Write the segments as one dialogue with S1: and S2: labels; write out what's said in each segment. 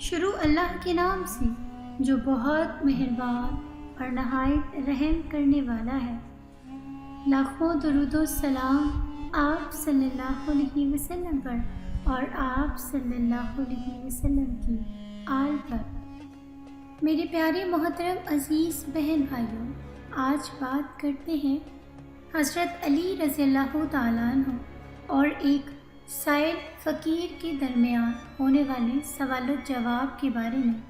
S1: شروع اللہ کے نام سے جو بہت مہربان اور نہایت رحم کرنے والا ہے۔ لاکھوں درود و سلام آپ صلی اللہ علیہ وسلم پر اور آپ صلی اللہ علیہ وسلم کی آل پر۔ میرے پیارے محترم عزیز بہن بھائیوں، آج بات کرتے ہیں حضرت علی رضی اللہ تعالیٰ عنہ اور ایک سائل فقیر کے درمیان ہونے والے سوال و جواب کے بارے میں۔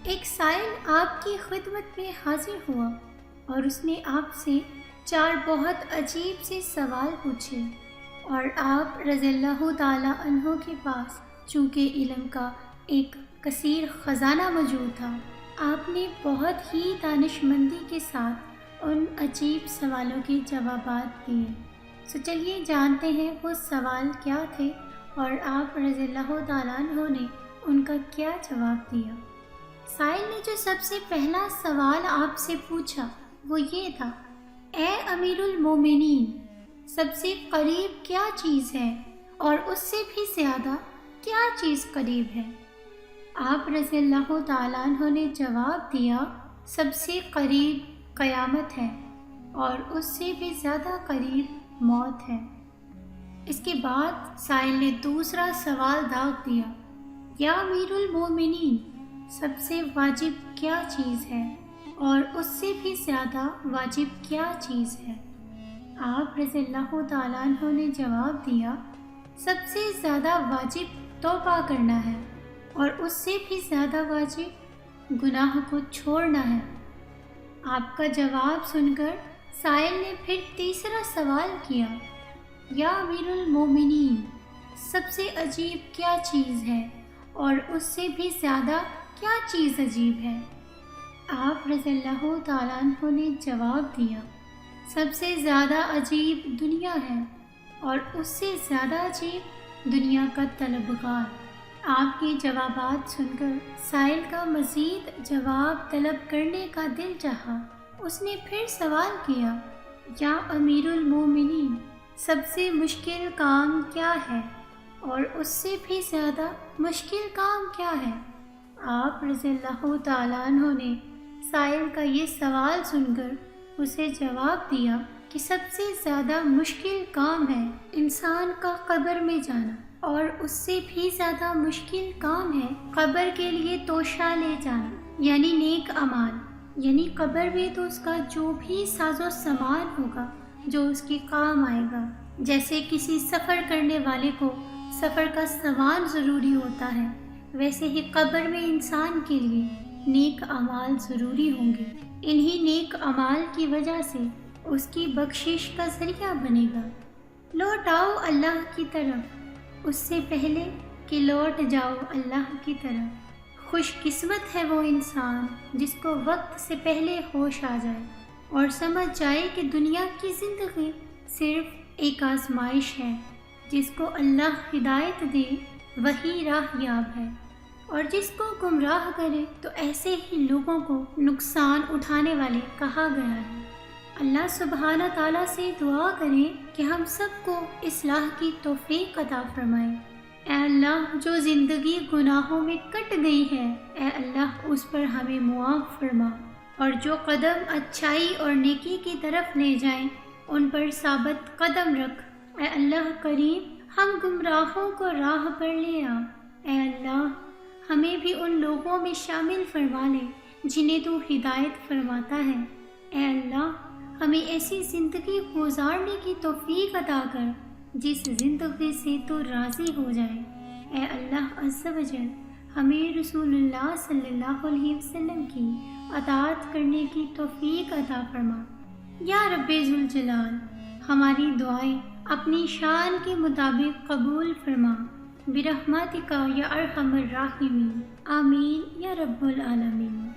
S1: ایک سائل آپ کی خدمت میں حاضر ہوا اور اس نے آپ سے 4 بہت عجیب سے سوال پوچھے، اور آپ رضی اللہ تعالیٰ عنہ کے پاس چونکہ علم کا ایک کثیر خزانہ موجود تھا، آپ نے بہت ہی دانش مندی کے ساتھ ان عجیب سوالوں کے جوابات دیے۔ سو چلیے جانتے ہیں وہ سوال کیا تھے اور آپ رضی اللہ تعالیٰ عنہ نے ان کا کیا جواب دیا۔ سائل نے جو سب سے پہلا سوال آپ سے پوچھا وہ یہ تھا، اے امیر المومنین، سب سے قریب کیا چیز ہے اور اس سے بھی زیادہ کیا چیز قریب ہے؟ آپ رضی اللہ تعالیٰ عنہ نے جواب دیا، سب سے قریب قیامت ہے اور اس سے بھی زیادہ قریب موت ہے۔ اس کے بعد سائل نے دوسرا سوال داغ دیا، یا امیر المومنین، سب سے واجب کیا چیز ہے اور اس سے بھی زیادہ واجب کیا چیز ہے؟ آپ رضی اللہ تعالیٰ عنہ نے جواب دیا، سب سے زیادہ واجب توبہ کرنا ہے اور اس سے بھی زیادہ واجب گناہ کو چھوڑنا ہے۔ آپ کا جواب سن کر سائل نے پھر تیسرا سوال کیا، یا امیر المومنین، سب سے عجیب کیا چیز ہے اور اس سے بھی زیادہ کیا چیز عجیب ہے؟ آپ رضی اللہ تعالیٰ عنہ نے جواب دیا، سب سے زیادہ عجیب دنیا ہے اور اس سے زیادہ عجیب دنیا کا طلبگار۔ آپ کے جوابات سن کر سائل کا مزید جواب طلب کرنے کا دل چاہا۔ اس نے پھر سوال کیا، یا امیر المومنین، سب سے مشکل کام کیا ہے اور اس سے بھی زیادہ مشکل کام کیا ہے؟ آپ رضی اللہ تعالیٰ عنہ نے سائل کا یہ سوال سن کر اسے جواب دیا کہ سب سے زیادہ مشکل کام ہے انسان کا قبر میں جانا، اور اس سے بھی زیادہ مشکل کام ہے قبر کے لیے توشہ لے جانا، یعنی نیک اعمال۔ یعنی قبر میں تو اس کا جو بھی ساز و سامان ہوگا جو اس کے کام آئے گا، جیسے کسی سفر کرنے والے کو سفر کا سامان ضروری ہوتا ہے، ویسے ہی قبر میں انسان کے لیے نیک اعمال ضروری ہوں گے۔ انہی نیک اعمال کی وجہ سے اس کی بخشش کا ذریعہ بنے گا۔ لوٹ آؤ اللہ کی طرف اس سے پہلے کہ لوٹ جاؤ اللہ کی طرف۔ خوش قسمت ہے وہ انسان جس کو وقت سے پہلے ہوش آ جائے اور سمجھ جائے کہ دنیا کی زندگی صرف ایک آزمائش ہے۔ جس کو اللہ ہدایت دے وہی راہ یاب ہے، اور جس کو گمراہ کرے تو ایسے ہی لوگوں کو نقصان اٹھانے والے کہا گیا ہے۔ اللہ سبحانہ تعالیٰ سے دعا کریں کہ ہم سب کو اصلاح کی توفیق عطا فرمائے۔ اے اللہ، جو زندگی گناہوں میں کٹ گئی ہے، اے اللہ اس پر ہمیں معاف فرما، اور جو قدم اچھائی اور نیکی کی طرف لے جائیں ان پر ثابت قدم رکھ۔ اے اللہ کریم، ہم گمراہوں کو راہ پر لے آ۔ اے اللہ، ہمیں بھی ان لوگوں میں شامل فرما لے جنہیں تو ہدایت فرماتا ہے۔ اے اللہ، ہمیں ایسی زندگی گزارنے کی توفیق عطا کر جس زندگی سے تو راضی ہو جائے۔ اے اللہ عز و جل، ہمیں رسول اللہ صلی اللہ علیہ وسلم کی اطاعت کرنے کی توفیق عطا فرما۔ یا رب ذوالجلال، ہماری دعائیں اپنی شان کے مطابق قبول فرما، برحمتک یا ارحم الراحمین، آمین یا رب العالمین۔